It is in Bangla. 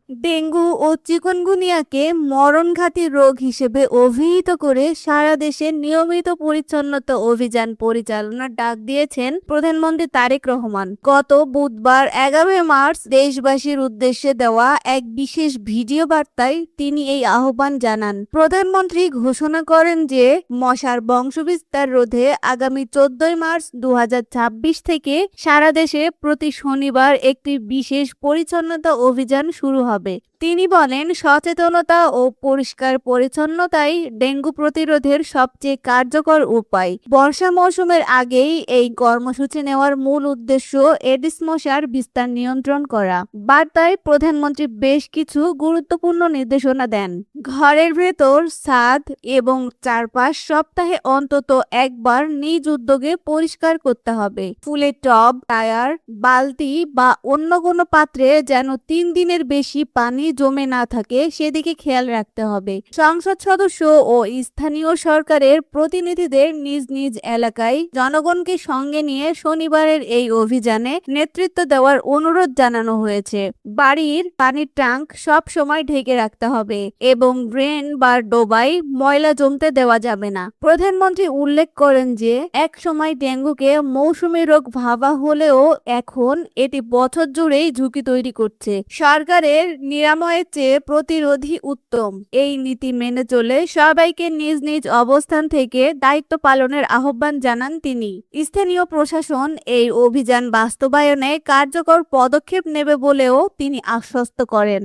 ডেঙ্গু ও চিকুনগুনিয়াকে মরণঘাতী রোগ হিসেবে অভিহিত করে সারা দেশে নিয়মিত পরিচ্ছন্নতা অভিযান পরিচালনার ডাক দিয়েছেন প্রধানমন্ত্রী তারেক রহমান। গত বুধবার 11 মার্চ দেশবাসীর উদ্দেশ্যে দেওয়া এক বিশেষ ভিডিও বার্তায় তিনি এই আহ্বান জানান। প্রধানমন্ত্রী ঘোষণা করেন যে মশার বংশবিস্তার রোধে আগামী 14 মার্চ 2026 থেকে সারা দেশে প্রতি শনিবার একটি বিশেষ পরিচ্ছন্নতা অভিযান শুরু হবে। তিনি বলেন, সচেতনতা ও পরিষ্কার পরিচ্ছন্নতাই ডেঙ্গু প্রতিরোধের সবচেয়ে কার্যকর উপায়। বর্ষা মৌসুমের আগেই এই কর্মসূচি নেওয়ার মূল উদ্দেশ্য এডিস মশার বিস্তার নিয়ন্ত্রণ করা। বার্তায় প্রধানমন্ত্রী বেশ কিছু গুরুত্বপূর্ণ নির্দেশনা দেন। ঘরের ভেতর, ছাদ এবং চারপাশ সপ্তাহে অন্তত একবার নিজ উদ্যোগে পরিষ্কার করতে হবে। ফুলের টব, টায়ার, বালতি বা অন্য কোনো পাত্রে যেন 3 দিনের বেশি পানি জমে না থাকে সেদিকে খেয়াল রাখতে হবে। সংসদ সদস্য ও স্থানীয় সরকারের প্রতিনিধিদের নিজ নিজ এলাকায় জনগণকে সঙ্গে নিয়ে শনিবারের এই অভিযানে নেতৃত্ব দেওয়ার অনুরোধ জানানো হয়েছে। বাড়ির পানির ট্যাঙ্ক সব সময় ঢেকে রাখতে হবে এবং ড্রেন বা ডোবায় ময়লা জমতে দেওয়া যাবে না। প্রধানমন্ত্রী উল্লেখ করেন যে এক সময় ডেঙ্গুকে মৌসুমী রোগ ভাবা হলেও এখন এটি বছর জুড়েই ঝুঁকি তৈরি করছে। সরকারের নিরাময়ের চেয়ে প্রতিরোধই উত্তম। এই নীতি মেনে চলে সবাইকে নিজ নিজ অবস্থান থেকে দায়িত্ব পালনের আহ্বান জানান তিনি। স্থানীয় প্রশাসন এই অভিযান বাস্তবায়নে কার্যকর পদক্ষেপ নেবে বলেও তিনি আশ্বস্ত করেন।